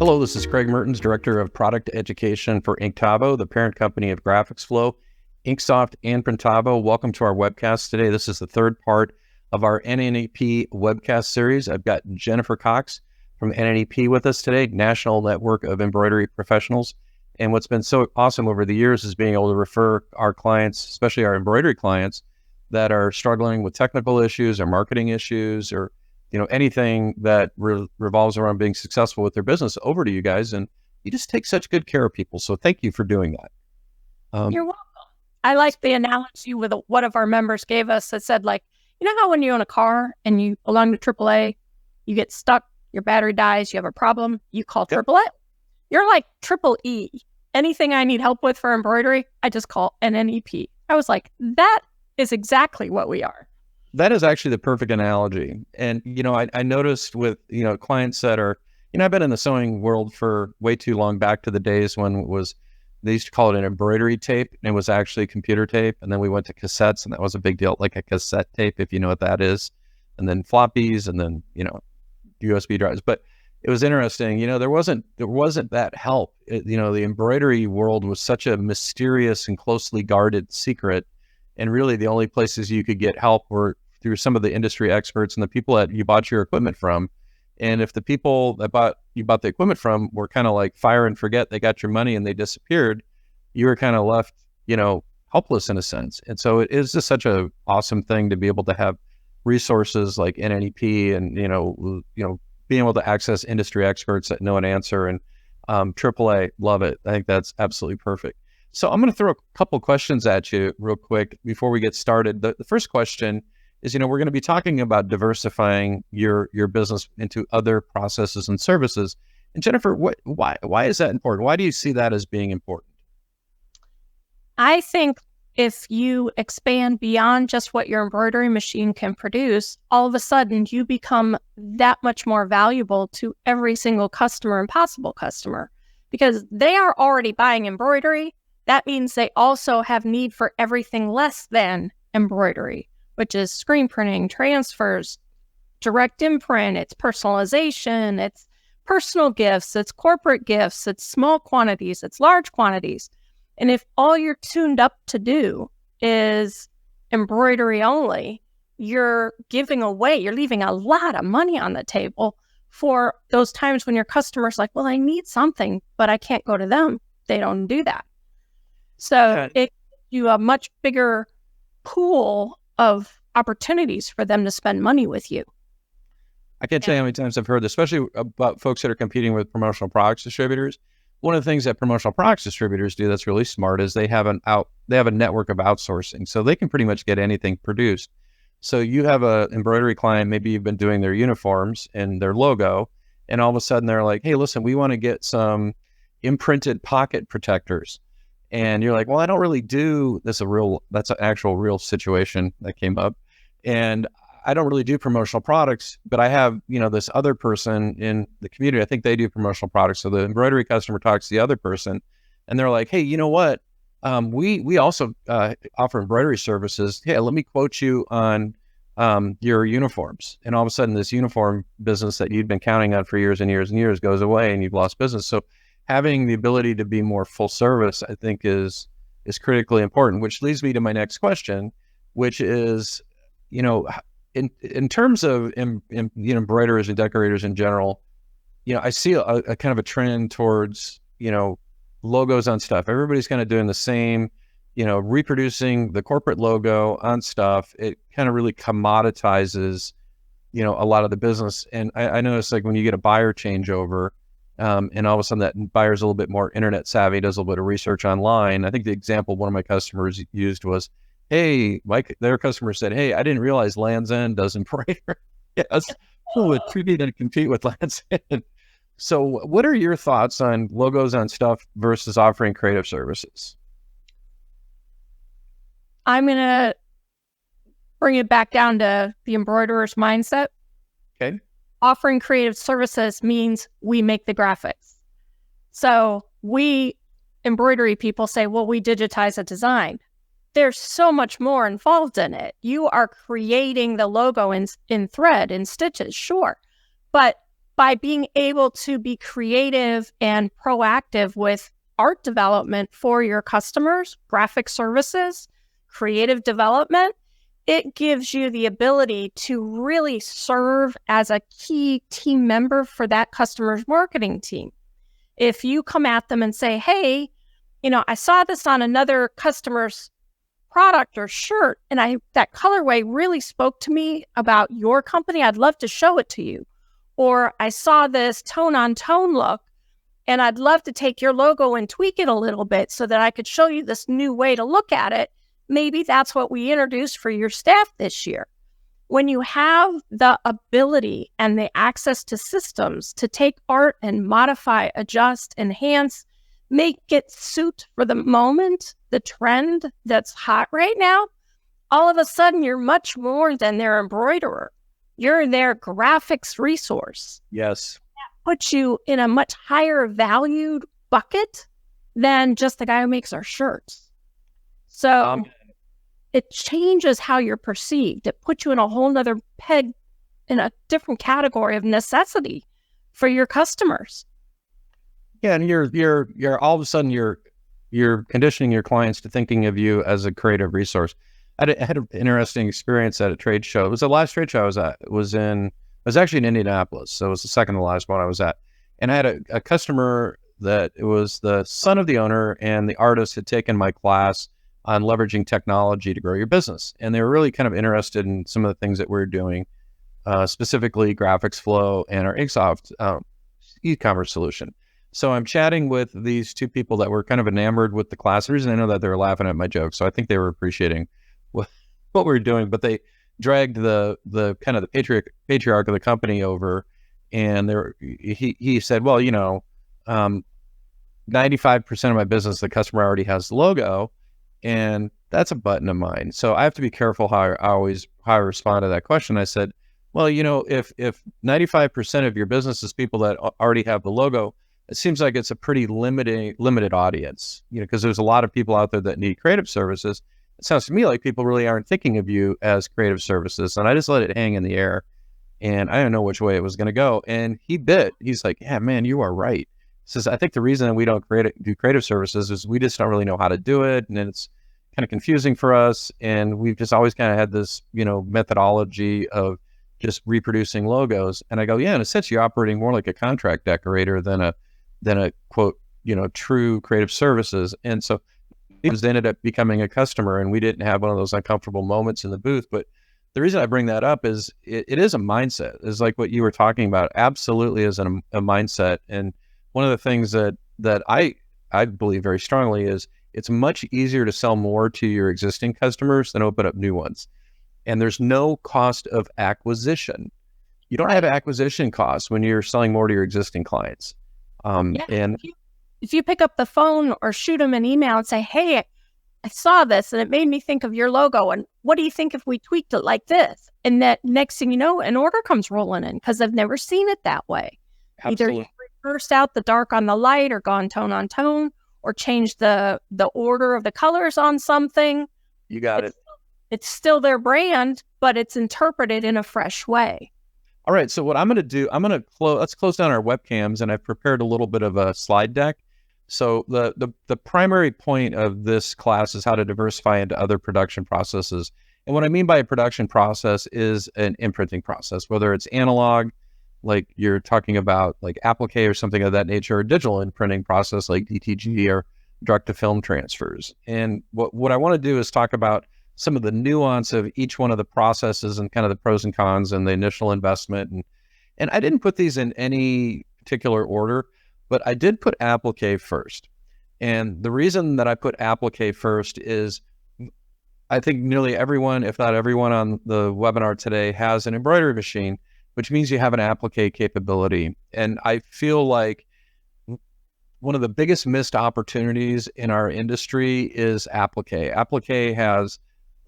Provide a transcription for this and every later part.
Hello, this is Craig Mertens, Director of Product Education for Inktobo, the parent company of GraphicsFlow, Inksoft, and Printavo. Welcome to our webcast today. This is the third part of our NNEP webcast series. I've got Jennifer Cox from NNEP with us today, National Network of Embroidery Professionals. And what's been so awesome over the years is being able to refer our clients, especially our embroidery clients, that are struggling with technical issues or marketing issues or anything that revolves around being successful with their business over to you guys. And you just take such good care of people. So thank you for doing that. You're welcome. I like the analogy with one of our members gave us that said, like, you know how when you own a car and you belong to AAA, you get stuck, your battery dies, you have a problem, you call AAA. You're like Triple E. Anything I need help with for embroidery, I just call NNEP. I was like, that is exactly what we are. That is actually the perfect analogy. And, I noticed with, clients that are, I've been in the sewing world for way too long, back to the days when they used to call it an embroidery tape, and it was actually computer tape. And then we went to cassettes, and that was a big deal, like a cassette tape, if you know what that is. And then floppies, and then, USB drives. But it was interesting, there wasn't that help. The embroidery world was such a mysterious and closely guarded secret. And really the only places you could get help were through some of the industry experts and the people that you bought your equipment from. And if the people that you bought the equipment from were kind of like fire and forget, they got your money and they disappeared, you were kind of left, helpless in a sense. And so it is just such a awesome thing to be able to have resources like NNEP and, being able to access industry experts that know an answer. And AAA, love it. I think that's absolutely perfect. So I'm going to throw a couple questions at you real quick before we get started. The first question is, we're going to be talking about diversifying your business into other processes and services. And Jennifer, why is that important? Why do you see that as being important? I think if you expand beyond just what your embroidery machine can produce, all of a sudden you become that much more valuable to every single customer and possible customer, because they are already buying embroidery. That means they also have need for everything less than embroidery, which is screen printing, transfers, direct imprint, it's personalization, it's personal gifts, it's corporate gifts, it's small quantities, it's large quantities. And if all you're tuned up to do is embroidery only, you're leaving a lot of money on the table for those times when your customer's like, well, I need something, but I can't go to them. They don't do that. So it gives you a much bigger pool of opportunities for them to spend money with you. I can't tell you how many times I've heard this, especially about folks that are competing with promotional products distributors. One of the things that promotional products distributors do that's really smart is they have a network of outsourcing, so they can pretty much get anything produced. So you have a embroidery client, maybe you've been doing their uniforms and their logo, and all of a sudden they're like, hey, listen, we want to get some imprinted pocket protectors. And you're like, well, I don't really do this. That's an actual real situation that came up. And I don't really do promotional products, but I have, this other person in the community. I think they do promotional products. So the embroidery customer talks to the other person and they're like, hey, you know what? We also offer embroidery services. Yeah, let me quote you on your uniforms. And all of a sudden this uniform business that you'd been counting on for years and years and years goes away and you've lost business. So having the ability to be more full service, I think is critically important, which leads me to my next question, which is, in terms of embroiderers and decorators in general, I see a kind of a trend towards, logos on stuff. Everybody's kind of doing the same, reproducing the corporate logo on stuff. It kind of really commoditizes, a lot of the business. And I noticed, like, when you get a buyer changeover, and all of a sudden that buyer's a little bit more internet savvy, does a little bit of research online. I think the example one of my customers used was, hey, their customer said, hey, I didn't realize Land's End does embroider. Yes, it's tricky to compete with Land's End. So what are your thoughts on logos on stuff versus offering creative services? I'm going to bring it back down to the embroiderer's mindset. Okay. Offering creative services means we make the graphics. So we embroidery people say, well, we digitize a design. There's so much more involved in it. You are creating the logo in thread, in stitches, sure. But by being able to be creative and proactive with art development for your customers, graphic services, creative development, it gives you the ability to really serve as a key team member for that customer's marketing team. If you come at them and say, hey, I saw this on another customer's product or shirt, and that colorway really spoke to me about your company. I'd love to show it to you. Or I saw this tone-on-tone look, and I'd love to take your logo and tweak it a little bit so that I could show you this new way to look at it. Maybe that's what we introduced for your staff this year. When you have the ability and the access to systems to take art and modify, adjust, enhance, make it suit for the moment, the trend that's hot right now, all of a sudden you're much more than their embroiderer. You're their graphics resource. Yes. That puts you in a much higher valued bucket than just the guy who makes our shirts. So it changes how you're perceived. It puts you in a whole nother peg, in a different category of necessity for your customers. Yeah, and you're all of a sudden you're conditioning your clients to thinking of you as a creative resource. I had an interesting experience at a trade show. It was the last trade show I was at. It was actually in Indianapolis, so it was the second to last one I was at. And I had a customer that it was the son of the owner, and the artist had taken my class on leveraging technology to grow your business. And they were really kind of interested in some of the things that we're doing, specifically GraphicsFlow and our Inksoft e-commerce solution. So I'm chatting with these two people that were kind of enamored with the class. The reason I know that they were laughing at my jokes, so I think they were appreciating what we were doing, but they dragged the kind of the patriarch of the company over, and he said, well, 95% of my business, the customer already has the logo, and that's a button of mine. So I have to be careful how I respond to that question. I said, well, if 95% of your business is people that already have the logo, it seems like it's a pretty limited audience, because there's a lot of people out there that need creative services. It sounds to me like people really aren't thinking of you as creative services. And I just let it hang in the air, and I didn't know which way it was going to go. And he's like, yeah, man, you are right. He says, I think the reason we don't do creative services is we just don't really know how to do it. And then it's kind of confusing for us. And we've just always kind of had this, methodology of just reproducing logos. And I go, yeah, in a sense, you're operating more like a contract decorator than a quote, true creative services. And so they ended up becoming a customer, and we didn't have one of those uncomfortable moments in the booth. But the reason I bring that up is it is a mindset. It's like what you were talking about. Absolutely is a mindset. And one of the things that I believe very strongly is it's much easier to sell more to your existing customers than open up new ones. And there's no cost of acquisition. You don't have acquisition costs when you're selling more to your existing clients. And if you pick up the phone or shoot them an email and say, hey, I saw this and it made me think of your logo, and what do you think if we tweaked it like this? And that next thing you know, an order comes rolling in because they've never seen it that way. Absolutely. Either you reversed out the dark on the light, or gone tone on tone, or changed the order of the colors on something. You got it. It's still their brand, but it's interpreted in a fresh way. All right. So what I'm going to do, let's close down our webcams, and I've prepared a little bit of a slide deck. So the primary point of this class is how to diversify into other production processes. And what I mean by a production process is an imprinting process, whether it's analog, like you're talking about like Applique or something of that nature, or digital imprinting process like DTG or direct to film transfers. And what I want to do is talk about some of the nuance of each one of the processes and kind of the pros and cons and the initial investment. And I didn't put these in any particular order, but I did put Applique first. And the reason that I put Applique first is I think nearly everyone, if not everyone on the webinar today, has an embroidery machine, which means you have an Applique capability. And I feel like one of the biggest missed opportunities in our industry is Applique. Applique has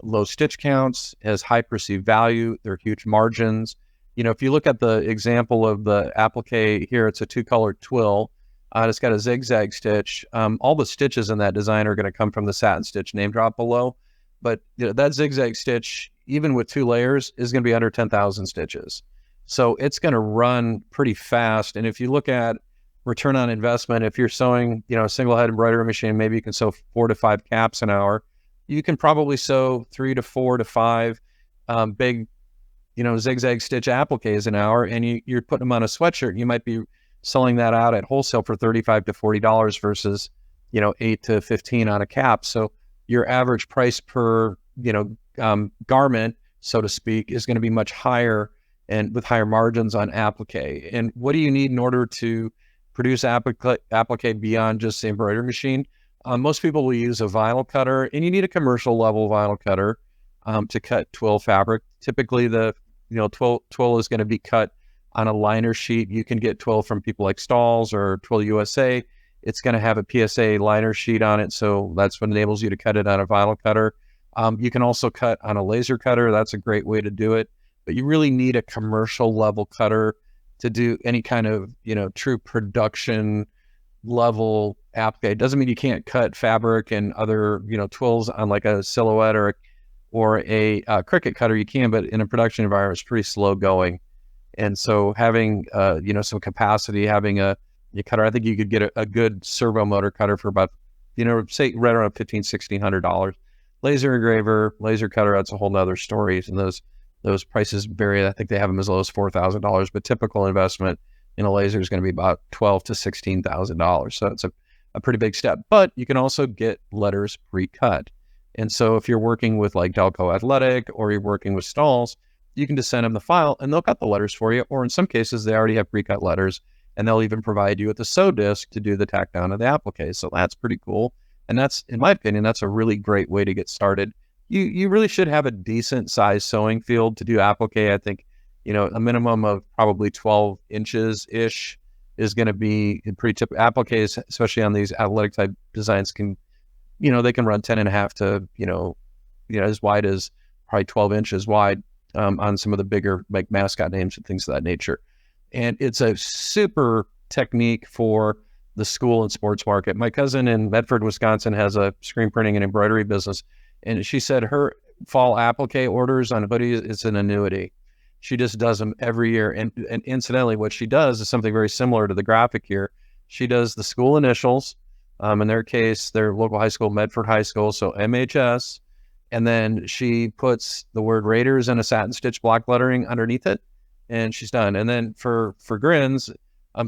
low stitch counts, has high perceived value, there are huge margins. If you look at the example of the Applique here, it's a two-colored twill. It's got a zigzag stitch. All the stitches in that design are going to come from the satin stitch name drop below. But that zigzag stitch, even with 2 layers, is going to be under 10,000 stitches. So it's going to run pretty fast. And if you look at return on investment, if you're sewing, a single head embroidery machine, maybe you can sew 4 to 5 caps an hour. You can probably sew 3 to 4 to 5 big, zigzag stitch appliques an hour, and you're putting them on a sweatshirt. You might be selling that out at wholesale for $35 to $40 versus, 8 to 15 on a cap. So your average price per, garment, so to speak, is going to be much higher and with higher margins on applique. And what do you need in order to produce applique beyond just the embroidery machine? Most people will use a vinyl cutter, and you need a commercial level vinyl cutter to cut twill fabric. Typically, the twill is going to be cut on a liner sheet. You can get twill from people like Stalls or Twill USA. It's going to have a PSA liner sheet on it, so that's what enables you to cut it on a vinyl cutter. You can also cut on a laser cutter. That's a great way to do it. But you really need a commercial level cutter to do any kind of, true production level applique. It doesn't mean you can't cut fabric and other, twills on like a silhouette or a Cricut cutter. You can, but in a production environment, it's pretty slow going. And so having, some capacity, having a cutter, I think you could get a good servo motor cutter for about, say right around $1,500, $1,600. Laser engraver, laser cutter, that's a whole nother story. And those prices vary. I think they have them as low as $4,000, but typical investment in a laser is going to be about $12,000 to $16,000. So it's a pretty big step. But you can also get letters pre-cut. And so if you're working with like Delco Athletic or you're working with Stalls, you can just send them the file and they'll cut the letters for you. Or in some cases, they already have pre-cut letters and they'll even provide you with a sew disc to do the tack down of the applique. So that's pretty cool. And that's, in my opinion, that's a really great way to get started. You really should have a decent size sewing field to do applique. I think, a minimum of probably 12 inches-ish is going to be pretty typical. Appliques, especially on these athletic type designs, can, they can run 10.5 to, as wide as probably 12 inches wide on some of the bigger like mascot names and things of that nature. And it's a super technique for the school and sports market. My cousin in Medford, Wisconsin has a screen printing and embroidery business. And she said her fall applique orders on hoodies is an annuity. She just does them every year. And incidentally, what she does is something very similar to the graphic here. She does the school initials. In their case, their local high school, Medford High School, so MHS. And then she puts the word Raiders in a satin stitch block lettering underneath it. And she's done. And then for grins,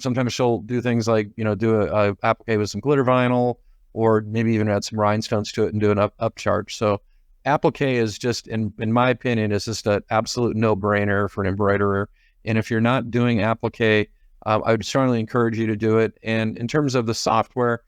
sometimes she'll do things like, do a applique with some glitter vinyl, or maybe even add some rhinestones to it and do an upcharge. So applique is just, in my opinion, is just an absolute no-brainer for an embroiderer. And if you're not doing applique, I would strongly encourage you to do it. And in terms of the software,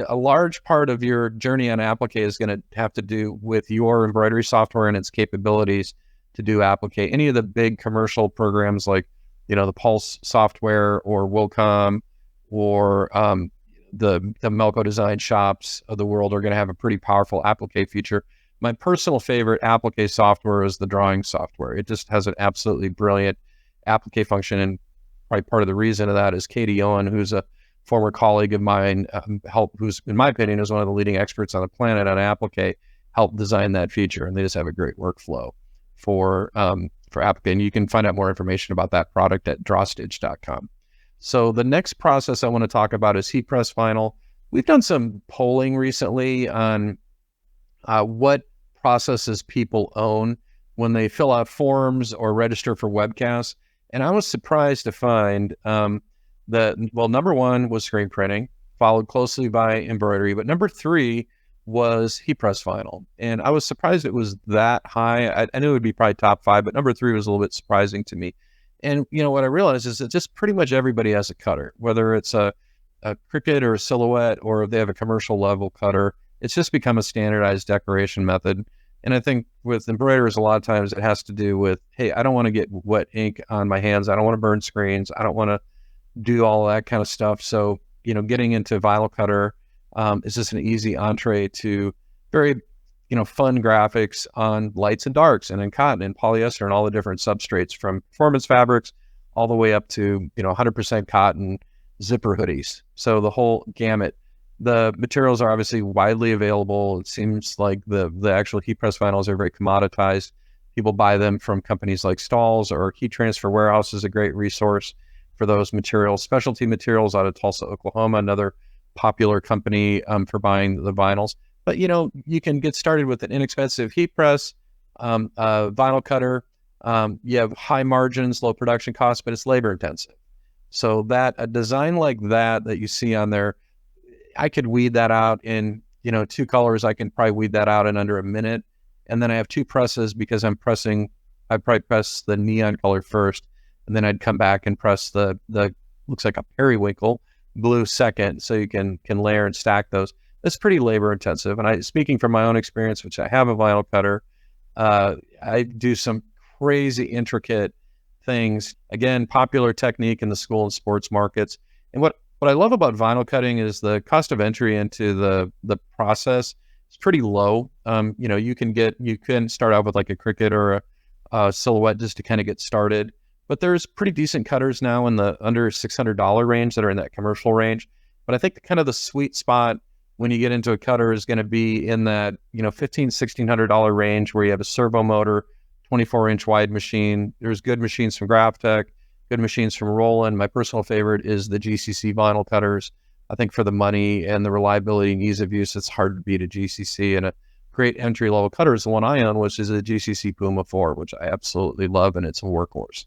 a large part of your journey on applique is going to have to do with your embroidery software and its capabilities to do applique. Any of the big commercial programs like, the Pulse software or Wilcom or the Melco design shops of the world are going to have a pretty powerful applique feature. My personal favorite applique software is the drawing software. It just has an absolutely brilliant applique function. And probably part of the reason of that is Katie Owen, who's a former colleague of mine, who's, in my opinion, is one of the leading experts on the planet on applique, helped design that feature. And they just have a great workflow for applique. And you can find out more information about that product at drawstitch.com. So the next process I want to talk about is heat press vinyl. We've done some polling recently on what processes people own when they fill out forms or register for webcasts. And I was surprised to find that, well, number one was screen printing, followed closely by embroidery, but number three was heat press vinyl. And I was surprised it was that high. I knew it would be probably top five, but number three was a little bit surprising to me. And, what I realized is that just pretty much everybody has a cutter, whether it's a Cricut or a Silhouette, or if they have a commercial level cutter. It's just become a standardized decoration method. And I think with embroiderers, a lot of times it has to do with, hey, I don't want to get wet ink on my hands. I don't want to burn screens. I don't want to do all that kind of stuff. So, getting into vinyl cutter is just an easy entree to very, fun graphics on lights and darks and in cotton and polyester and all the different substrates, from performance fabrics all the way up to, 100% cotton zipper hoodies. So the whole gamut. The materials are obviously widely available. It seems like the actual heat press vinyls are very commoditized. People buy them from companies like Stalls, or Heat Transfer Warehouse is a great resource for those materials. Specialty Materials out of Tulsa, Oklahoma, another popular company for buying the vinyls. But, you can get started with an inexpensive heat press, vinyl cutter. You have high margins, low production costs, but it's labor intensive. So that a design like that you see on there, I could weed that out in, 2 colors. I can probably weed that out in under a minute. And then I have 2 presses because I'd probably press the neon color first, and then I'd come back and press the looks like a periwinkle blue second, so you can layer and stack those. It's pretty labor intensive. And speaking from my own experience, which I have a vinyl cutter, I do some crazy intricate things. Again, popular technique in the school and sports markets. And what I love about vinyl cutting is the cost of entry into the process is pretty low. You can start out with like a Cricut or a Silhouette just to kind of get started. But there's pretty decent cutters now in the under $600 range that are in that commercial range. But I think kind of the sweet spot when you get into a cutter is going to be in that, $1,500, $1,600 range, where you have a servo motor, 24-inch wide machine. There's good machines from Graphtec, good machines from Roland. My personal favorite is the GCC vinyl cutters. I think for the money and the reliability and ease of use, it's hard to beat a GCC. And a great entry-level cutter is the one I own, which is a GCC Puma 4, which I absolutely love, and it's a workhorse.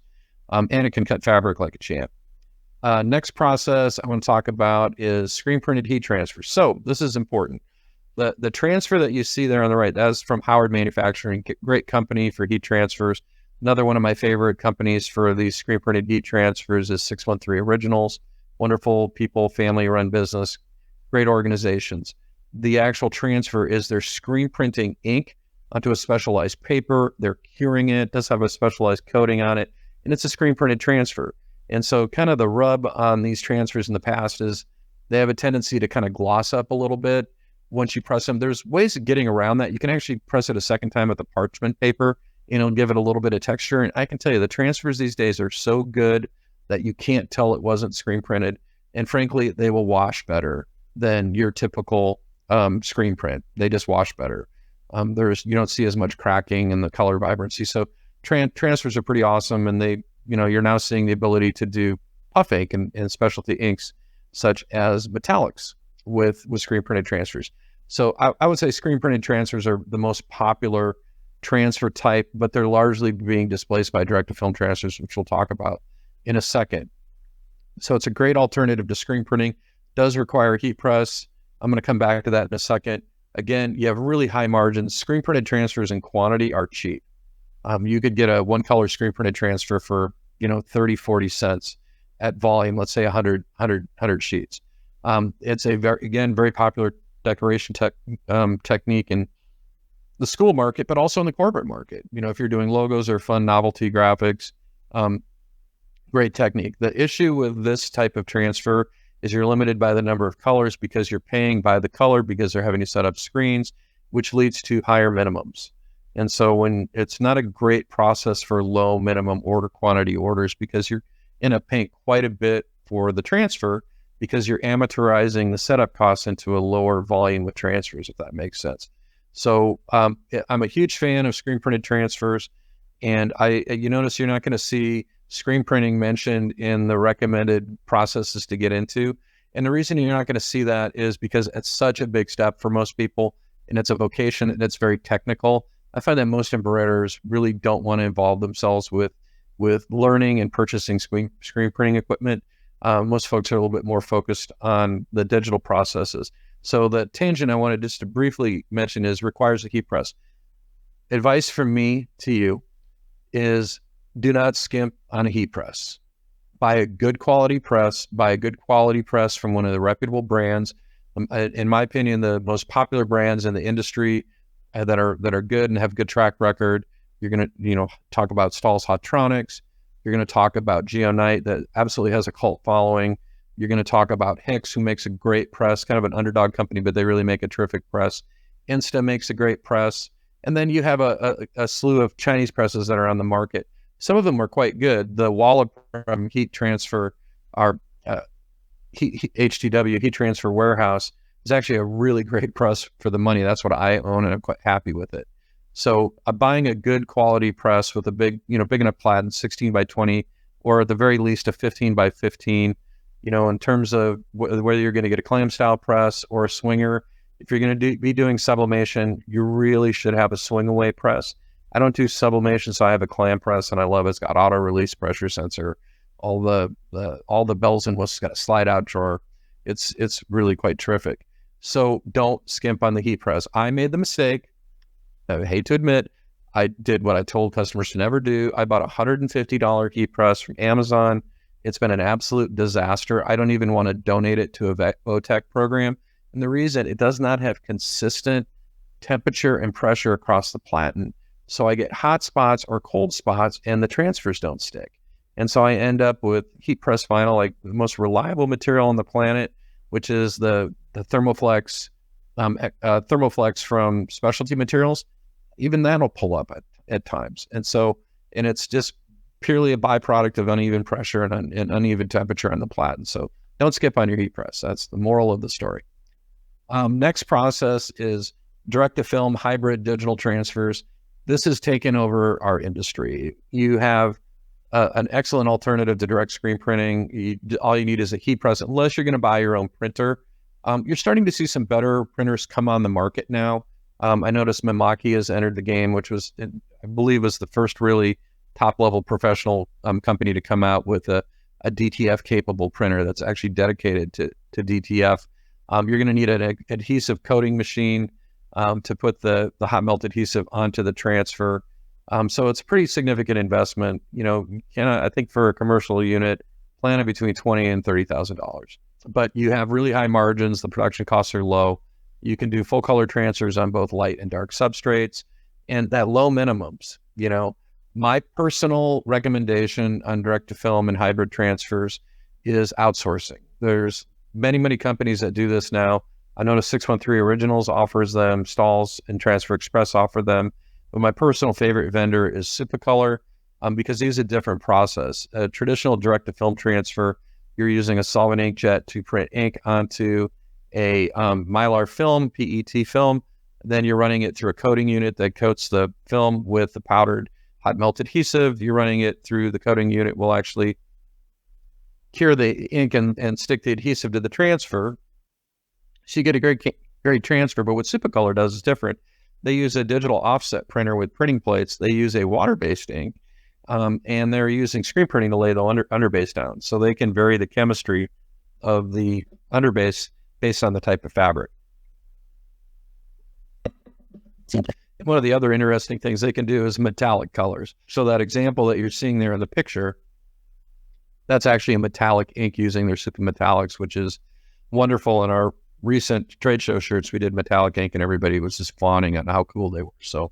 And it can cut fabric like a champ. Next process I want to talk about is screen printed heat transfer. So this is important. The transfer that you see there on the right, that's from Howard Manufacturing, great company for heat transfers. Another one of my favorite companies for these screen printed heat transfers is 613 Originals. Wonderful people, family run business, great organizations. The actual transfer is they're screen printing ink onto a specialized paper. They're curing it, does have a specialized coating on it, and it's a screen printed transfer. And so kind of the rub on these transfers in the past is they have a tendency to kind of gloss up a little bit once you press them. There's ways of getting around that. You can actually press it a second time with the parchment paper, give it a little bit of texture. And I can tell you the transfers these days are so good that you can't tell it wasn't screen printed. And frankly, they will wash better than your typical screen print. They just wash better. You don't see as much cracking and the color vibrancy. So transfers are pretty awesome, and you're now seeing the ability to do puff ink and specialty inks such as metallics with screen printed transfers. So I would say screen printed transfers are the most popular transfer type, but they're largely being displaced by direct to film transfers, which we'll talk about in a second. So it's a great alternative to screen printing. Does require a heat press. I'm going to come back to that in a second. Again, you have really high margins. Screen printed transfers in quantity are cheap. You could get a one color screen printed transfer for, 30, 40 cents at volume, let's say 100 sheets. It's a very popular decoration technique in the school market, but also in the corporate market. If you're doing logos or fun novelty graphics, great technique. The issue with this type of transfer is you're limited by the number of colors because you're paying by the color because they're having to set up screens, which leads to higher minimums. And so when it's not a great process for low minimum order quantity orders, because you're end up paying quite a bit for the transfer because you're amortizing the setup costs into a lower volume with transfers, if that makes sense. So I'm a huge fan of screen printed transfers, and you notice you're not going to see screen printing mentioned in the recommended processes to get into. And the reason you're not going to see that is because it's such a big step for most people, and it's a vocation, and it's very technical. I find that most embroiderers really don't want to involve themselves with learning and purchasing screen printing equipment. Most folks are a little bit more focused on the digital processes. So the tangent I wanted just to briefly mention is requires a heat press. Advice from me to you is do not skimp on a heat press. Buy a good quality press. Buy a good quality press from one of the reputable brands. In my opinion, the most popular brands in the industry that are good and have good track record. You're going to talk about Stahl's Hotronics. You're going to talk about Geonite that absolutely has a cult following. You're going to talk about Hicks, who makes a great press, kind of an underdog company, but they really make a terrific press. Insta makes a great press. And then you have a slew of Chinese presses that are on the market. Some of them are quite good. The Wallop from Heat Transfer, our HTW, Heat Transfer Warehouse, is actually a really great press for the money. That's what I own, and I'm quite happy with it. So buying a good quality press with a big, big enough platen, 16 by 20, or at the very least a 15 by 15, in terms of whether you're going to get a clam style press or a swinger. If you're going to be doing sublimation, you really should have a swing away press. I don't do sublimation, so I have a clam press, and I love it. It's got auto release pressure sensor, all the bells and whistles. Got a slide out drawer. It's really quite terrific. So don't skimp on the heat press. I made the mistake, I hate to admit, I did what I told customers to never do. I bought a $150 heat press from Amazon. It's been an absolute disaster. I don't even want to donate it to a VOTEC program. And the reason, it does not have consistent temperature and pressure across the platen. So I get hot spots or cold spots and the transfers don't stick. And so I end up with heat press vinyl, like the most reliable material on the planet, which is the Thermoflex, Thermoflex from Specialty Materials. Even that'll pull up at times. And it's just purely a byproduct of uneven pressure and uneven temperature on the platen. So don't skip on your heat press. That's the moral of the story. Next process is direct-to-film hybrid digital transfers. This has taken over our industry. You have an excellent alternative to direct screen printing. All you need is a heat press, unless you're going to buy your own printer. You're starting to see some better printers come on the market now. I noticed Mimaki has entered the game, which was, I believe, was the first really top-level professional company to come out with a DTF-capable printer that's actually dedicated to DTF. You're going to need an adhesive coating machine to put the hot melt adhesive onto the transfer. So it's a pretty significant investment. I think for a commercial unit, plan it between $20,000 and $30,000. But you have really high margins. The production costs are low. You can do full color transfers on both light and dark substrates, and that low minimums. My personal recommendation on direct to film and hybrid transfers is outsourcing. There's many, many companies that do this now. I noticed 613 Originals offers them, Stalls and Transfer Express offer them. But my personal favorite vendor is Supacolor because they use a different process. A traditional direct to film transfer, you're using a solvent inkjet to print ink onto a Mylar film, PET film. Then you're running it through a coating unit that coats the film with the powdered hot melt adhesive. You're running it through the coating unit will actually cure the ink and stick the adhesive to the transfer. So you get a great transfer. But what Supacolor does is different. They use a digital offset printer with printing plates. They use a water-based ink, and they're using screen printing to lay the underbase down. So they can vary the chemistry of the underbase based on the type of fabric. One of the other interesting things they can do is metallic colors. So that example that you're seeing there in the picture, that's actually a metallic ink using their Super Metallics, which is wonderful. In our recent trade show shirts, we did metallic ink and everybody was just fawning on how cool they were. So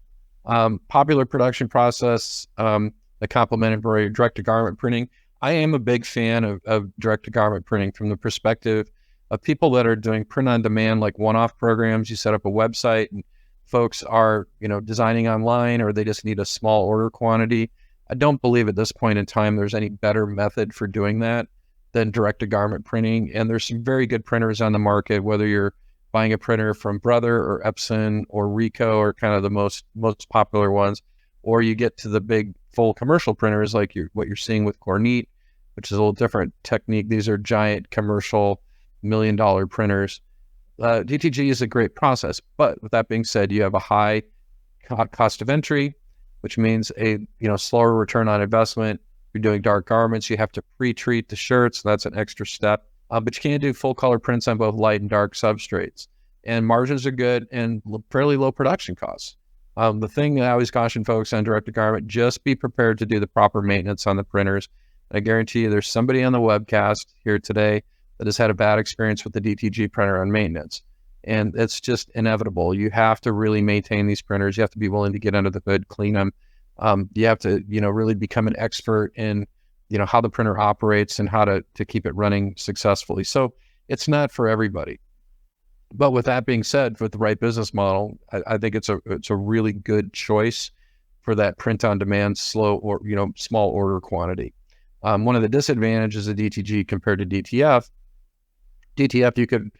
popular production process, the complement embroidery, direct-to-garment printing. I am a big fan of direct-to-garment printing from the perspective of people that are doing print-on-demand, like one-off programs. You set up a website and folks are, designing online, or they just need a small order quantity. I don't believe at this point in time there's any better method for doing that than direct-to-garment printing. And there's some very good printers on the market, whether you're buying a printer from Brother or Epson or Ricoh or kind of the most popular ones, or you get to the big full commercial printers like what you're seeing with Kornit, which is a little different technique. These are giant commercial $1 million printers. DTG is a great process, but with that being said, you have a high cost of entry, which means a slower return on investment. You're doing dark garments, you have to pre-treat the shirts. That's an extra step, but you can do full color prints on both light and dark substrates, and margins are good and fairly low production costs. The thing that I always caution folks on direct to garment, just be prepared to do the proper maintenance on the printers. I guarantee you there's somebody on the webcast here today that has had a bad experience with the DTG printer on maintenance. And it's just inevitable. You have to really maintain these printers. You have to be willing to get under the hood, clean them. You have to, really become an expert in, how the printer operates and how to keep it running successfully. So it's not for everybody. But with that being said, with the right business model, I think it's a really good choice for that print on demand, slow or, small order quantity. One of the disadvantages of DTG compared to DTF, you could,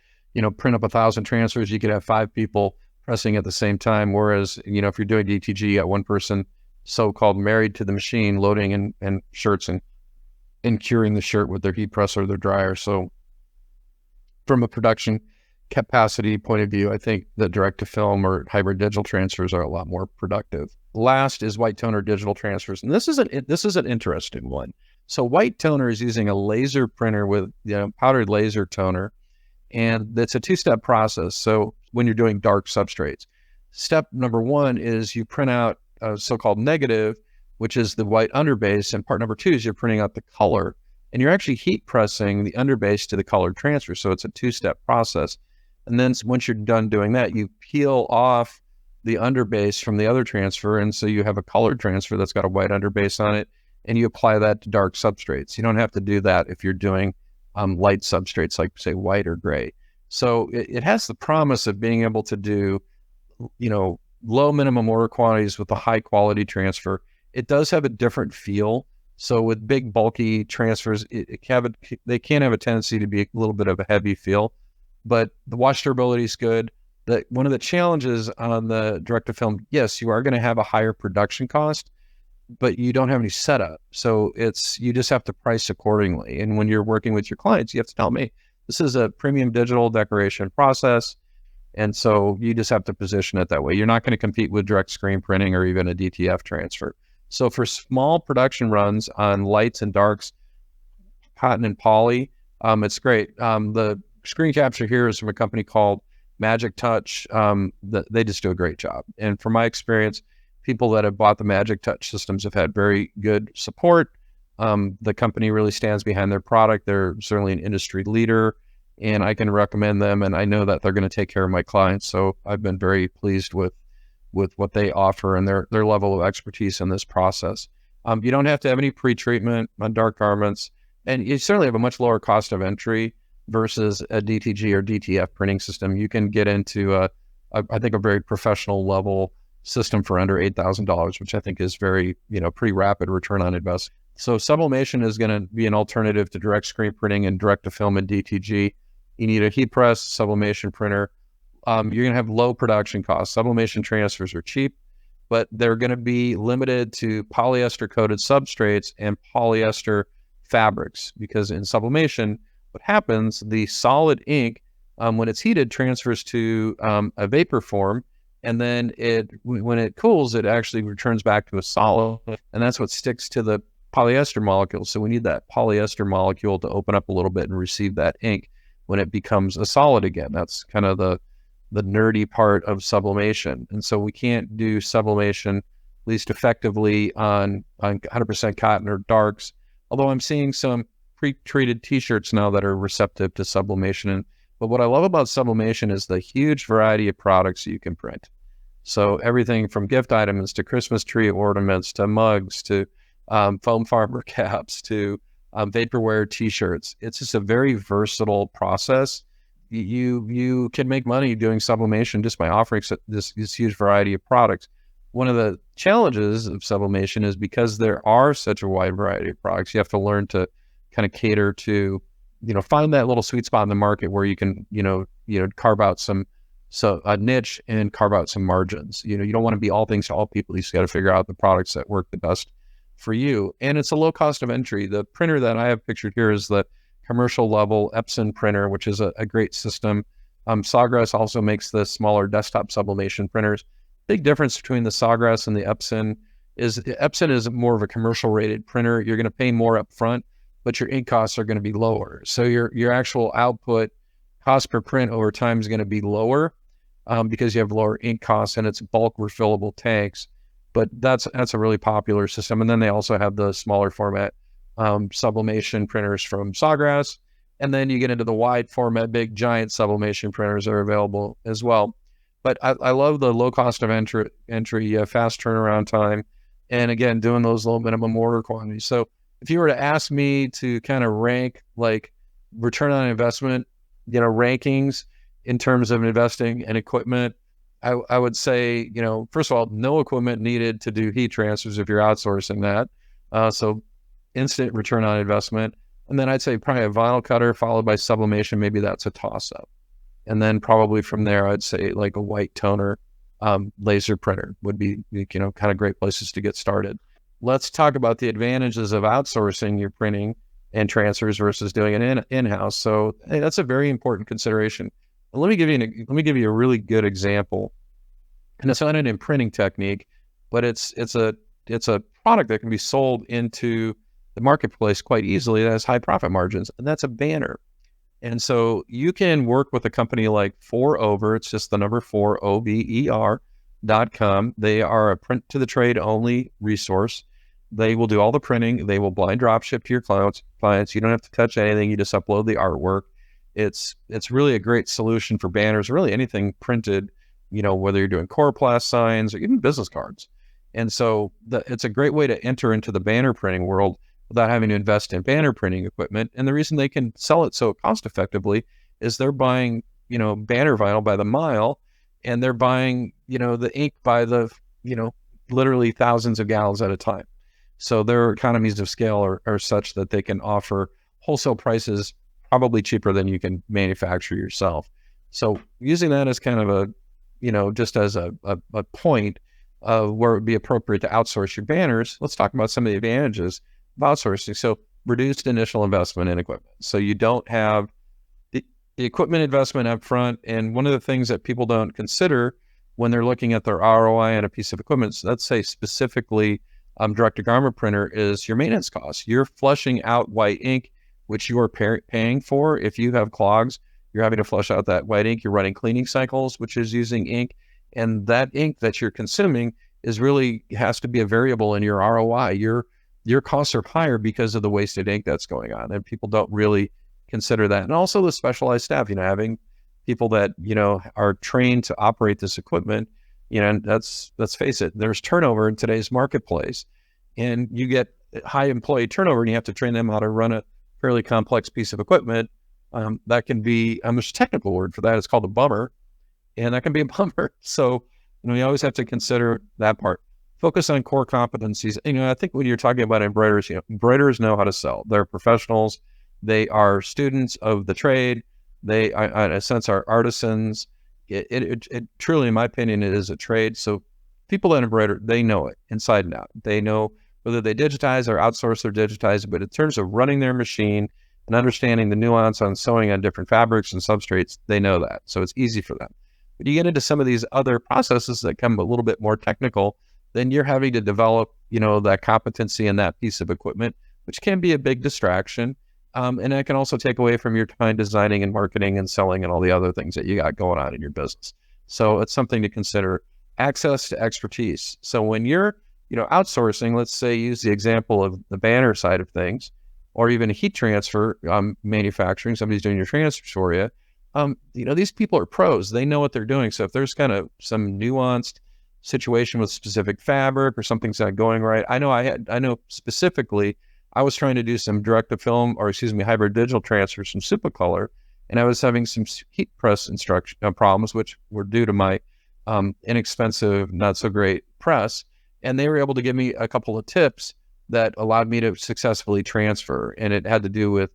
print up 1,000 transfers. You could have 5 people pressing at the same time. Whereas, if you're doing DTG, you got one person so-called married to the machine, loading and shirts and curing the shirt with their heat press or their dryer. So from a production capacity point of view, I think the direct to film or hybrid digital transfers are a lot more productive. Last is white toner digital transfers. And this is an interesting one. So white toner is using a laser printer with powdered laser toner, and it's a two-step process. So when you're doing dark substrates, step number one is you print out a so-called negative, which is the white underbase, and part number two is you're printing out the color, and you're actually heat pressing the underbase to the colored transfer. So it's a two-step process. And then once you're done doing that, you peel off the underbase from the other transfer, and so you have a colored transfer that's got a white underbase on it, and you apply that to dark substrates. You don't have to do that if you're doing light substrates like, say, white or gray. So it has the promise of being able to do, low minimum order quantities with a high quality transfer. It does have a different feel. So with big bulky transfers, they can have a tendency to be a little bit of a heavy feel, but the wash durability is good. One of the challenges on the direct to film, yes, you are going to have a higher production cost, but you don't have any setup. So you just have to price accordingly. And when you're working with your clients, you have to tell me, this is a premium digital decoration process. And so you just have to position it that way. You're not going to compete with direct screen printing or even a DTF transfer. So for small production runs on lights and darks, cotton and poly, it's great. The screen capture here is from a company called Magic Touch. They just do a great job. And from my experience, people that have bought the Magic Touch systems have had very good support. The company really stands behind their product. They're certainly an industry leader, and I can recommend them, and I know that they're going to take care of my clients. So I've been very pleased with what they offer and their level of expertise in this process. You don't have to have any pre-treatment on dark garments, and you certainly have a much lower cost of entry versus a DTG or DTF printing system. You can get into I think a very professional level system for under $8,000, which I think is very, pretty rapid return on investment. So sublimation is going to be an alternative to direct screen printing and direct to film and DTG. You need a heat press sublimation printer. You're going to have low production costs. Sublimation transfers are cheap, but they're going to be limited to polyester coated substrates and polyester fabrics, because in sublimation, what happens, the solid ink, when it's heated, transfers to a vapor form, and then when it cools, it actually returns back to a solid, and that's what sticks to the polyester molecule. So we need that polyester molecule to open up a little bit and receive that ink when it becomes a solid again. That's kind of the nerdy part of sublimation. And so we can't do sublimation, at least effectively, on 100% cotton or darks, although I'm seeing some pre-treated t-shirts now that are receptive to sublimation. But what I love about sublimation is the huge variety of products you can print. So everything from gift items to Christmas tree ornaments to mugs to foam farmer caps to vaporware t-shirts. It's just a very versatile process. You can make money doing sublimation just by offering this huge variety of products. One of the challenges of sublimation is because there are such a wide variety of products, you have to learn to kind of cater to, find that little sweet spot in the market where you can, carve out a niche and carve out some margins. You don't want to be all things to all people. You just got to figure out the products that work the best for you. And it's a low cost of entry. The printer that I have pictured here is the commercial level Epson printer, which is a great system. Sawgrass also makes the smaller desktop sublimation printers. Big difference between the Sawgrass and the Epson is more of a commercial rated printer. You're going to pay more up front, but your ink costs are going to be lower. So your actual output cost per print over time is going to be lower because you have lower ink costs and it's bulk refillable tanks. But that's a really popular system. And then they also have the smaller format sublimation printers from Sawgrass. And then you get into the wide format, big giant sublimation printers that are available as well. But I love the low cost of entry, fast turnaround time, and again, doing those low minimum order quantities. So if you were to ask me to kind of rank like return on investment, rankings in terms of investing in equipment, I would say, first of all, no equipment needed to do heat transfers if you're outsourcing that. So instant return on investment. And then I'd say probably a vinyl cutter followed by sublimation. Maybe that's a toss up. And then probably from there, I'd say like a white toner laser printer would be, kind of great places to get started. Let's talk about the advantages of outsourcing your printing and transfers versus doing it in-house. So hey, that's a very important consideration. Let me give you a really good example. And it's not an imprinting technique, but it's a product that can be sold into the marketplace quite easily that has high profit margins, and that's a banner. And so you can work with a company like 4over. It's just the number 4over.com. They are a print to the trade only resource. They will do all the printing. They will blind drop ship to your clients. You don't have to touch anything. You just upload the artwork. It's really a great solution for banners, really anything printed, whether you're doing coroplast signs or even business cards. And so it's a great way to enter into the banner printing world without having to invest in banner printing equipment. And the reason they can sell it so cost effectively is they're buying, banner vinyl by the mile, and they're buying, the ink by the, literally thousands of gallons at a time. So their economies of scale are such that they can offer wholesale prices probably cheaper than you can manufacture yourself. So using that as kind of a, just as a point of where it would be appropriate to outsource your banners, let's talk about some of the advantages of outsourcing. So reduced initial investment in equipment. So you don't have the equipment investment up front. And one of the things that people don't consider when they're looking at their ROI on a piece of equipment, so let's say specifically direct-to-garment printer, is your maintenance costs. You're flushing out white ink, which you are paying for. If you have clogs, you're having to flush out that white ink. You're running cleaning cycles, which is using ink. And that ink that you're consuming has to be a variable in your ROI. Your costs are higher because of the wasted ink that's going on. And people don't really consider that. And also the specialized staff, having people that, are trained to operate this equipment, and let's face it, there's turnover in today's marketplace, and you get high employee turnover and you have to train them how to run a fairly complex piece of equipment. That can be, there's a technical word for that. It's called a bummer, and that can be a bummer. So, you always have to consider that part. Focus on core competencies. I think when you're talking about embroiderers, embroiderers know how to sell. They're professionals. They are students of the trade. They, in a sense, are artisans. It truly, in my opinion, it is a trade. So people that embroider, they know it inside and out. They know whether they digitize or outsource or digitize, but in terms of running their machine and understanding the nuance on sewing on different fabrics and substrates, they know that. So it's easy for them. But you get into some of these other processes that come a little bit more technical, then you're having to develop, that competency in that piece of equipment, which can be a big distraction. And that can also take away from your time designing and marketing and selling and all the other things that you got going on in your business. So it's something to consider. Access to expertise. So when you're, outsourcing, let's say use the example of the banner side of things, or even a heat transfer manufacturing, somebody's doing your transfers for you. These people are pros. They know what they're doing. So if there's kind of some nuanced situation with specific fabric or something's not going right, I know specifically, I was trying to do some hybrid digital transfers from Supercolor, and I was having some heat press problems, which were due to my inexpensive, not so great press. And they were able to give me a couple of tips that allowed me to successfully transfer. And it had to do with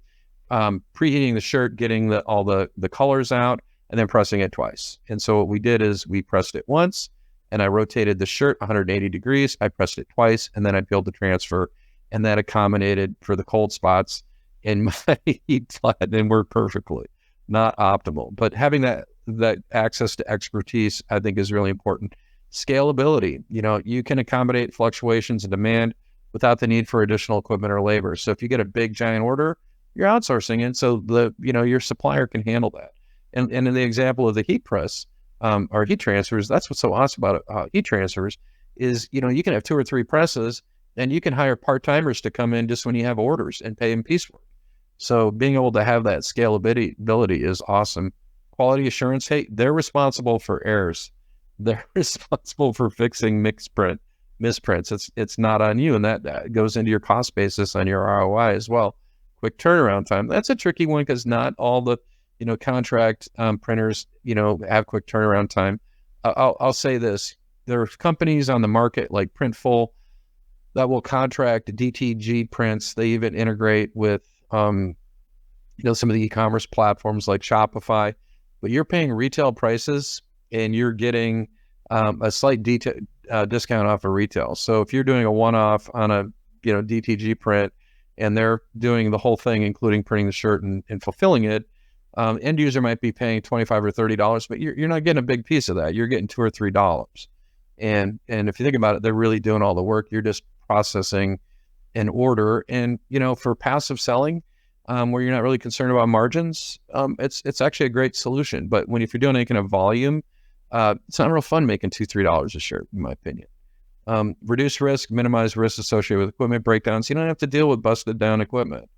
preheating the shirt, getting all the colors out, and then pressing it twice. And so what we did is we pressed it once, and I rotated the shirt 180 degrees. I pressed it twice, and then I peeled the transfer. And that accommodated for the cold spots in my heat flat and worked perfectly. Not optimal, but having that access to expertise, I think, is really important. Scalability, you can accommodate fluctuations in demand without the need for additional equipment or labor. So if you get a big giant order, you're outsourcing it, so your supplier can handle that. And in the example of the heat press or heat transfers, that's what's so awesome about heat transfers is you can have 2 or 3 presses. And you can hire part-timers to come in just when you have orders and pay them piecework. So being able to have that scalability is awesome. Quality assurance, hey, they're responsible for errors. They're responsible for fixing misprints. It's not on you, and that goes into your cost basis on your ROI as well. Quick turnaround time. That's a tricky one because not all the contract printers have quick turnaround time. I'll say this: there are companies on the market like Printful that will contract DTG prints. They even integrate with, some of the e-commerce platforms like Shopify. but you're paying retail prices and you're getting a slight discount off of retail. So if you're doing a one-off on a DTG print and they're doing the whole thing, including printing the shirt and fulfilling it, end user might be paying $25 or $30, but you're not getting a big piece of that. You're getting $2 or $3. And if you think about it, they're really doing all the work. You're just processing an order. And, for passive selling, where you're not really concerned about margins, it's actually a great solution. But if you're doing any kind of volume, it's not real fun making $2, $3 a shirt, in my opinion. Reduce risk, minimize risks associated with equipment breakdowns. You don't have to deal with busted down equipment.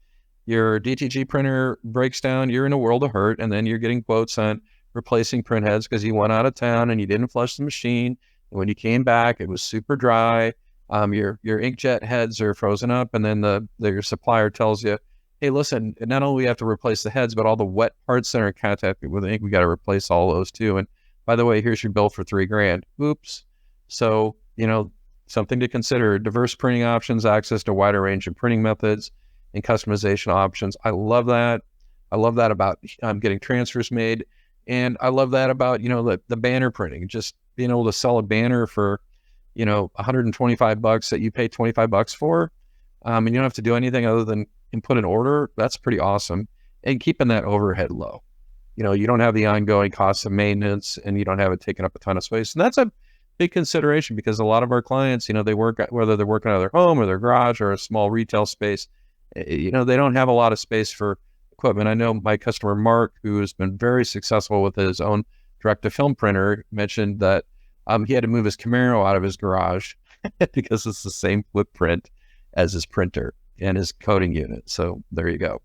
Your DTG printer breaks down, you're in a world of hurt, and then you're getting quotes on replacing print heads because you went out of town and you didn't flush the machine. And when you came back, it was super dry. Your inkjet heads are frozen up, and then your supplier tells you, hey, listen, not only do we have to replace the heads, but all the wet parts that are in contact with ink, we got to replace all those too. And by the way, here's your bill for $3,000. Oops. So, something to consider: diverse printing options, access to a wider range of printing methods and customization options. I love that. I love that about getting transfers made. And I love that about, the banner printing, just being able to sell a banner for, $125 that you pay $25 for. And you don't have to do anything other than input an order. That's pretty awesome. And keeping that overhead low. You don't have the ongoing costs of maintenance, and you don't have it taking up a ton of space. And that's a big consideration because a lot of our clients, they work, whether they're working out of their home or their garage or a small retail space, they don't have a lot of space for equipment. I know my customer, Mark, who has been very successful with his own direct-to-film printer, mentioned that he had to move his Camaro out of his garage because it's the same footprint as his printer and his coding unit. So there you go.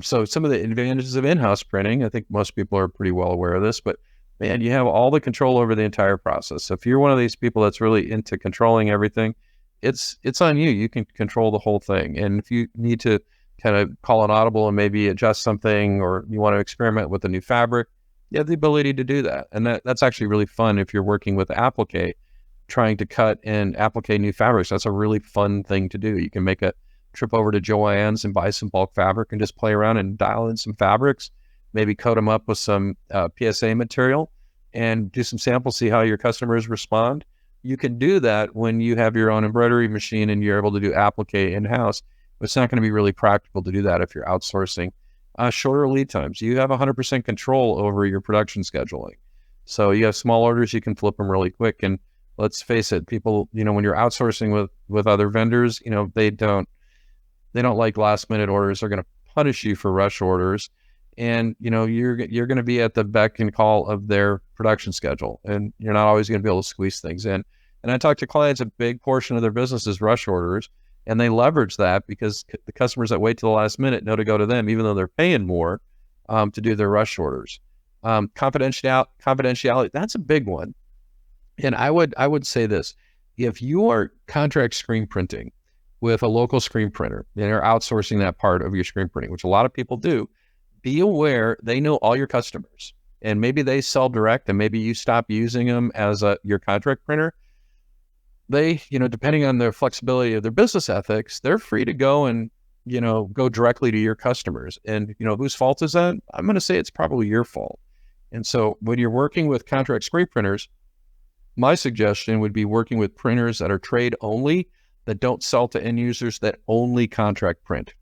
So some of the advantages of in-house printing, I think most people are pretty well aware of this, but man, you have all the control over the entire process. So if you're one of these people that's really into controlling everything, it's on you. You can control the whole thing. And if you need to kind of call an audible and maybe adjust something, or you want to experiment with a new fabric, you have the ability to do that. And that's actually really fun if you're working with Applique, trying to cut and applique new fabrics. That's a really fun thing to do. You can make a trip over to Joann's and buy some bulk fabric and just play around and dial in some fabrics, maybe coat them up with some PSA material and do some samples, see how your customers respond. You can do that when you have your own embroidery machine and you're able to do applique in-house. But it's not going to be really practical to do that if you're outsourcing. Shorter lead times. You have 100% control over your production scheduling. So you have small orders, you can flip them really quick. And let's face it, people, when you're outsourcing with other vendors, they don't like last minute orders. They're going to punish you for rush orders. And, you're going to be at the beck and call of their production schedule, and you're not always going to be able to squeeze things in. And I talk to clients, a big portion of their business is rush orders, and they leverage that because the customers that wait till the last minute know to go to them, even though they're paying more to do their rush orders. Confidentiality, that's a big one. And I would say this: if you are contract screen printing with a local screen printer and you're outsourcing that part of your screen printing, which a lot of people do, be aware they know all your customers, and maybe they sell direct, and maybe you stop using them as your contract printer. They, depending on their flexibility of their business ethics, they're free to go and, go directly to your customers. And, whose fault is that? I'm going to say it's probably your fault. And so when you're working with contract screen printers, my suggestion would be working with printers that are trade only, that don't sell to end users, that only contract print,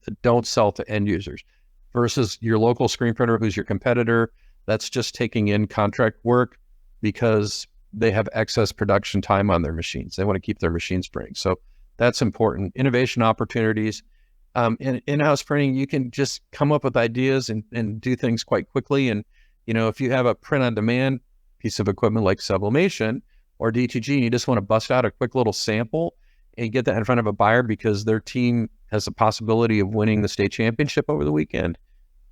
that don't sell to end users, versus your local screen printer who's your competitor that's just taking in contract work because they have excess production time on their machines. They want to keep their machines spring. So that's important. Innovation opportunities. In-house printing, you can just come up with ideas and do things quite quickly. And, if you have a print-on-demand piece of equipment like Sublimation or DTG, and you just want to bust out a quick little sample and get that in front of a buyer because their team has a possibility of winning the state championship over the weekend,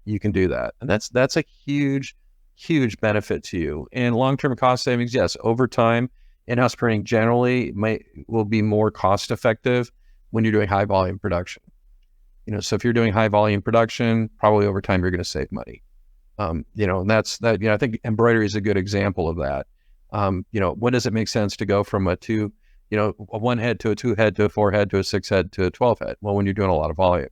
you can do that. And that's a huge, huge benefit to you. And long-term cost savings, yes, over time, in-house printing generally will be more cost-effective when you're doing high volume production. So if you're doing high volume production, probably over time you're going to save money. And that's that. I think embroidery is a good example of that. When does it make sense to go from a 1 head to a 2 head to a 4 head to a 6 head to a 12 head? Well, when you're doing a lot of volume.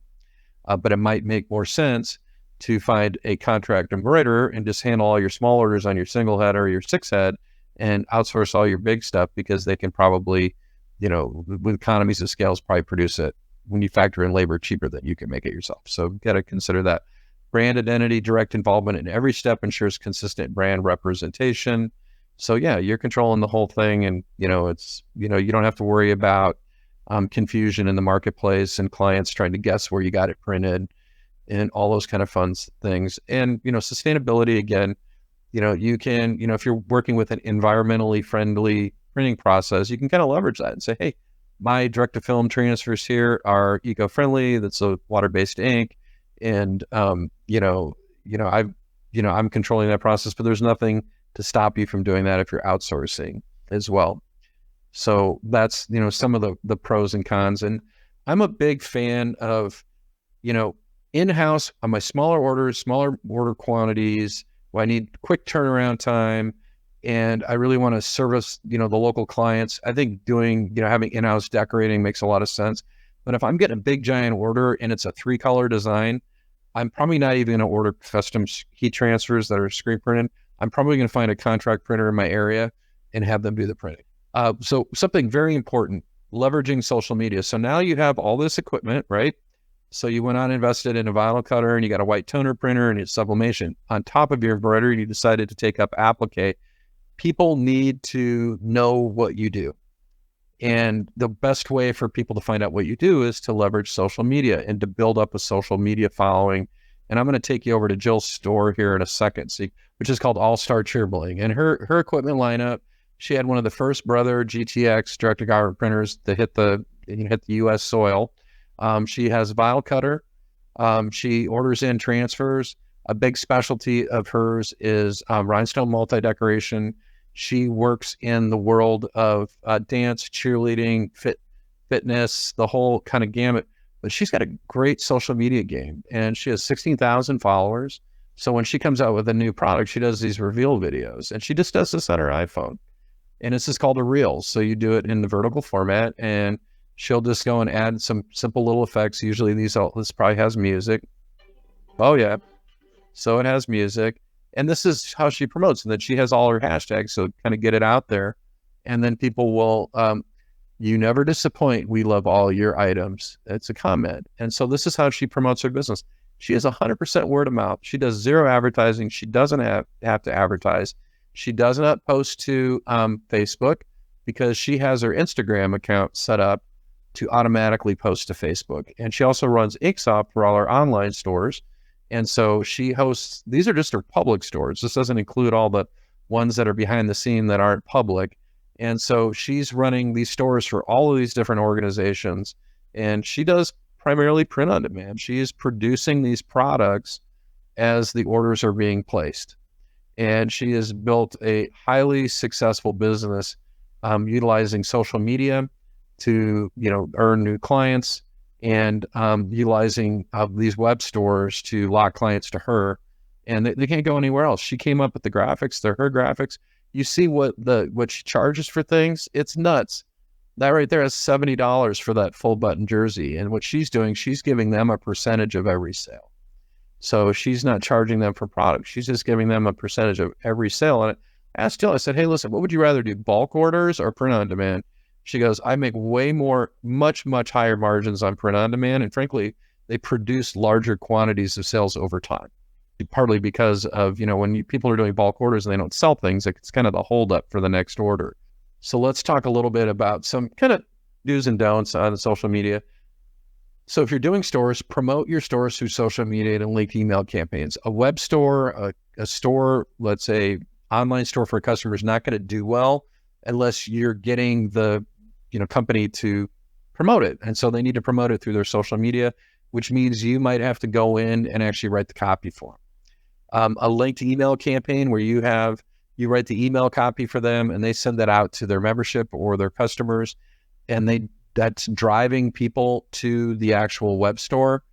But it might make more sense to find a contract embroiderer and just handle all your small orders on your single head or your 6-head and outsource all your big stuff, because they can probably, with economies of scales, probably produce it when you factor in labor cheaper than you can make it yourself. So got to consider that. Brand identity, direct involvement in every step ensures consistent brand representation. So yeah, you're controlling the whole thing, and it's you don't have to worry about confusion in the marketplace and clients trying to guess where you got it printed and all those kind of fun things. And sustainability, again, you can, if you're working with an environmentally friendly printing process, you can kind of leverage that and say, hey, my direct to film transfers here are eco-friendly. That's a water-based ink. And, I'm controlling that process, but there's nothing to stop you from doing that if you're outsourcing as well. So that's, some of the pros and cons. And I'm a big fan of, in-house on my smaller orders, smaller order quantities, where I need quick turnaround time, and I really want to service, the local clients. I think having in-house decorating makes a lot of sense. But if I'm getting a big giant order and it's a 3-color design, I'm probably not even going to order custom heat transfers that are screen printed. I'm probably going to find a contract printer in my area and have them do the printing. So something very important, leveraging social media. So now you have all this equipment, right? So you went on and invested in a vinyl cutter, and you got a white toner printer and it's sublimation. On top of your embroidery, you decided to take up applique. People need to know what you do. And the best way for people to find out what you do is to leverage social media and to build up a social media following. And I'm going to take you over to Jill's store here in a second, which is called All-Star Cheerbling. And her equipment lineup, she had one of the first Brother GTX direct-to-garment printers to hit the U.S. soil. She has a vinyl cutter. She orders in transfers. A big specialty of hers is rhinestone multi-decoration. She works in the world of dance, cheerleading, fitness, the whole kind of gamut. But she's got a great social media game, and she has 16,000 followers. So when she comes out with a new product, she does these reveal videos, and she just does this on her iPhone. And this is called a reel. So you do it in the vertical format, and she'll just go and add some simple little effects. Usually this probably has music. Oh yeah. So it has music. And this is how she promotes. And then she has all her hashtags. So kind of get it out there. And then people will, you never disappoint. We love all your items. It's a comment. And so this is how she promotes her business. She is 100% word of mouth. She does zero advertising. She doesn't have to advertise. She does not post to Facebook, because she has her Instagram account set up to automatically post to Facebook. And she also runs Inksoft for all our online stores. And so she hosts, these are just her public stores. This doesn't include all the ones that are behind the scene that aren't public. And so she's running these stores for all of these different organizations. And she does primarily print on demand. She is producing these products as the orders are being placed. And she has built a highly successful business utilizing social media to earn new clients, and utilizing these web stores to lock clients to her, and they can't go anywhere else. She came up with the graphics. They're her graphics. You see what she charges for things? It's nuts. That right there is $70 for that full button jersey. And what she's doing, she's giving them a percentage of every sale. So she's not charging them for product. She's just giving them a percentage of every sale. And I asked Jill, I said, hey, listen, what would you rather do, bulk orders or print on demand? She goes, I make way more, much higher margins on print on demand. And frankly, they produce larger quantities of sales over time, partly because of, when people are doing bulk orders and they don't sell things, it's kind of the holdup for the next order. So let's talk a little bit about some kind of do's and don'ts on social media. So if you're doing stores, promote your stores through social media and linked email campaigns. A web store, a store, let's say online store for a customer, is not going to do well unless you're getting the company to promote it. And so they need to promote it through their social media, which means you might have to go in and actually write the copy for them. A linked email campaign where you write the email copy for them and they send that out to their membership or their customers, and that's driving people to the actual web store.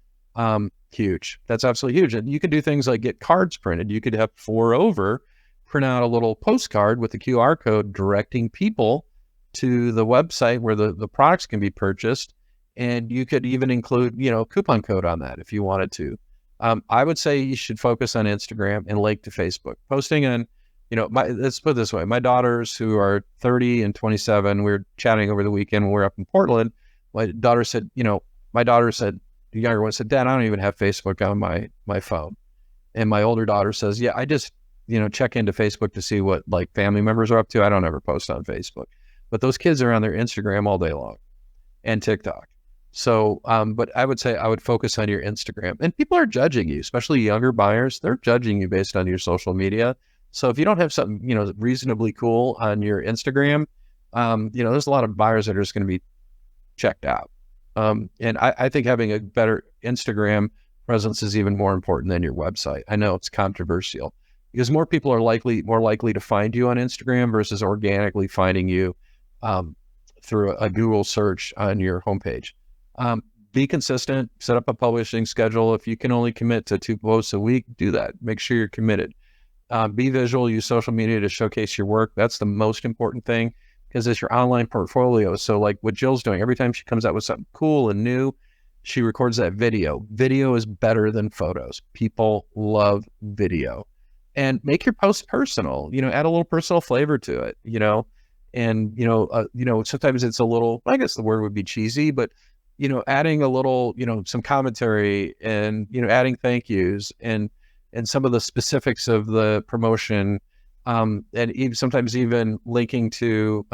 Huge. That's absolutely huge. And you can do things like get cards printed. You could have print out a little postcard with a QR code directing people to the website where the products can be purchased. And you could even include, coupon code on that if you wanted to. I would say you should focus on Instagram and link to Facebook. Posting on, let's put it this way. My daughters who are 30 and 27, we were chatting over the weekend when we were up in Portland. My daughter said, the younger one said, Dad, I don't even have Facebook on my phone. And my older daughter says, yeah, I just, check into Facebook to see what like family members are up to. I don't ever post on Facebook. But those kids are on their Instagram all day long and TikTok. So, but I would say I would focus on your Instagram. And people are judging you, especially younger buyers. They're judging you based on your social media. So if you don't have something, reasonably cool on your Instagram, there's a lot of buyers that are just going to be checked out. And I think having a better Instagram presence is even more important than your website. I know it's controversial because more people are more likely to find you on Instagram versus organically finding you through a Google search on your homepage. Be consistent, set up a publishing schedule. If you can only commit to 2 posts a week, do that. Make sure you're committed. Be visual, use social media to showcase your work. That's the most important thing because it's your online portfolio. So like what Jill's doing, every time she comes out with something cool and new, she records that video. Video is better than photos. People love video. And make your post personal, add a little personal flavor to it, and, sometimes it's a little, I guess the word would be cheesy, but, adding a little, some commentary and, adding thank yous and some of the specifics of the promotion, and even sometimes even linking to,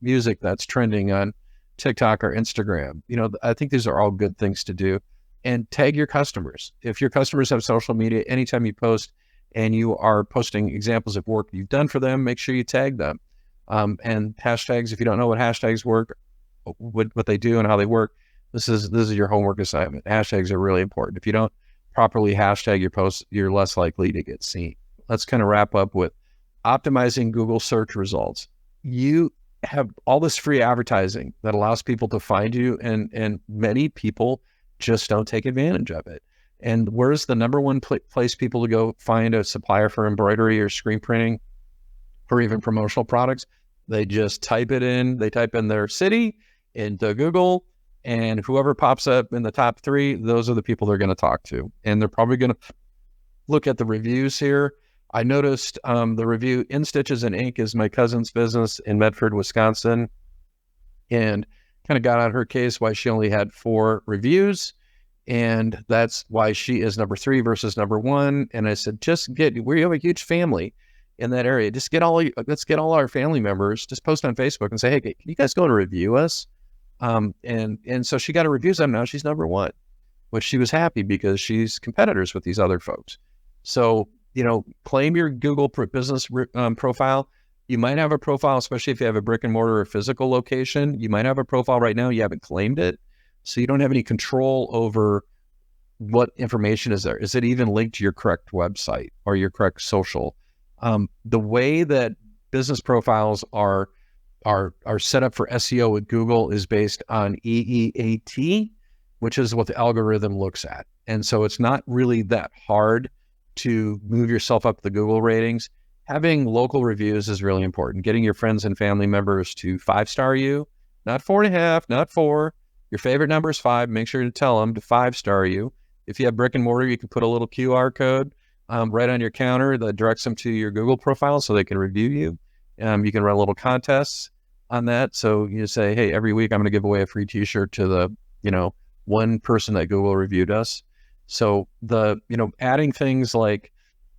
music that's trending on TikTok or Instagram. I think these are all good things to do. And tag your customers. If your customers have social media, anytime you post and you are posting examples of work you've done for them, make sure you tag them. And hashtags, if you don't know what hashtags work, what they do and how they work, this is your homework assignment. Hashtags are really important. If you don't properly hashtag your posts, you're less likely to get seen. Let's kind of wrap up with optimizing Google search results. You have all this free advertising that allows people to find you, and many people just don't take advantage of it. And where's the number one place people to go find a supplier for embroidery or screen printing or even promotional products? They just type it in. They type in their city into Google, and whoever pops up in the top 3, those are the people they're going to talk to. And they're probably going to look at the reviews here. I noticed the review In Stitches and Ink is my cousin's business in Medford, Wisconsin, and kind of got on her case why she only had 4 reviews. And that's why she is number 3 versus number 1. And I said, we have a huge family in that area. Let's get all our family members, just post on Facebook and say, hey, can you guys go and review us? And so she got a review, and now she's number 1, which she was happy because she's competitors with these other folks. So, claim your Google business profile. You might have a profile, especially if you have a brick and mortar or physical location. You might have a profile right now. You haven't claimed it. So you don't have any control over what information is there. Is it even linked to your correct website or your correct social? The way that business profiles are set up for SEO with Google is based on EEAT, which is what the algorithm looks at. And so it's not really that hard to move yourself up the Google ratings. Having local reviews is really important. Getting your friends and family members to 5-star you, not 4.5, not 4. Your favorite number is 5. Make sure to tell them to 5-star you. If you have brick and mortar, you can put a little QR code right on your counter that directs them to your Google profile so they can review you. You can run little contests on that. So you say, hey, every week I'm going to give away a free t-shirt to the, one person that Google reviewed us. So adding things like,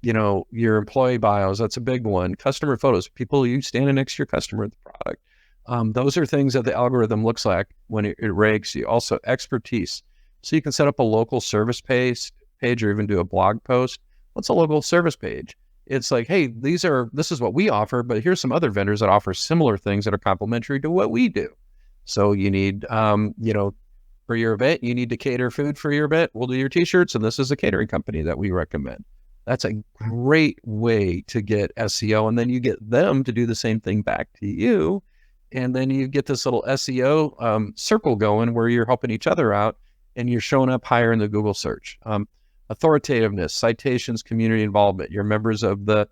your employee bios, that's a big one. Customer photos, people you standing next to your customer at the product. Those are things that the algorithm looks like when it ranks you. Also, expertise. So you can set up a local service page or even do a blog post. What's a local service page? It's like, hey, this is what we offer, but here's some other vendors that offer similar things that are complementary to what we do. So you need, for your event, you need to cater food for your event. We'll do your t-shirts, and this is a catering company that we recommend. That's a great way to get SEO. And then you get them to do the same thing back to you. And then you get this little SEO circle going where you're helping each other out and you're showing up higher in the Google search. Authoritativeness, citations, community involvement. You're members of the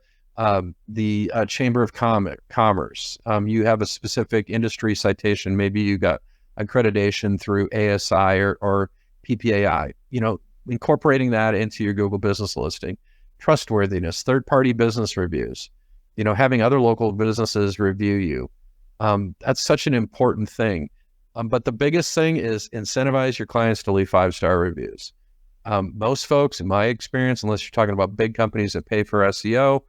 Chamber of Commerce. You have a specific industry citation. Maybe you got accreditation through ASI or PPAI. incorporating that into your Google business listing. Trustworthiness, third-party business reviews, having other local businesses review you. That's such an important thing. But the biggest thing is incentivize your clients to leave 5-star reviews. Most folks, in my experience, unless you're talking about big companies that pay for SEO,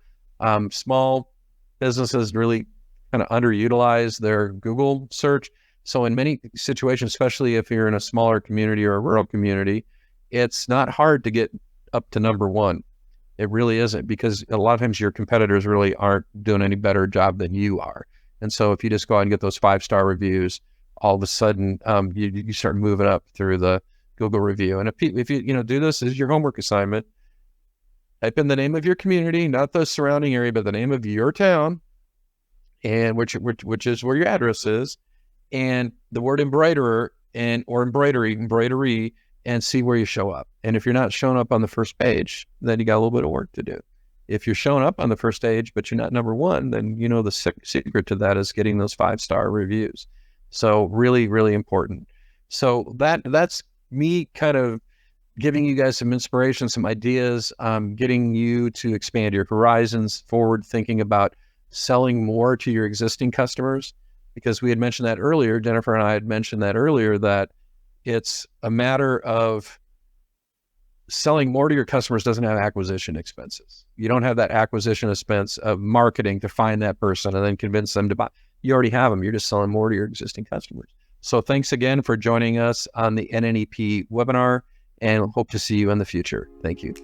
small businesses really kind of underutilize their Google search. So in many situations, especially if you're in a smaller community or a rural community, it's not hard to get up to number 1. It really isn't, because a lot of times your competitors really aren't doing any better job than you are. And so if you just go out and get those 5-star reviews, all of a sudden you start moving up through the Google review. And if you do this as your homework assignment, type in the name of your community, not the surrounding area, but the name of your town, and which is where your address is, and the word embroiderer or embroidery, and see where you show up. And if you're not showing up on the first page, then you got a little bit of work to do. If you're showing up on the first page, but you're not number 1, then the secret to that is getting those 5-star reviews. So really, really important. So that's me kind of giving you guys some inspiration, some ideas, getting you to expand your horizons, forward thinking about selling more to your existing customers, because we had mentioned that earlier. Jennifer and I had mentioned that earlier, that it's a matter of selling more to your customers doesn't have acquisition expenses. You don't have that acquisition expense of marketing to find that person and then convince them to buy. You already have them. You're just selling more to your existing customers. So thanks again for joining us on the NNEP webinar, and hope to see you in the future. Thank you.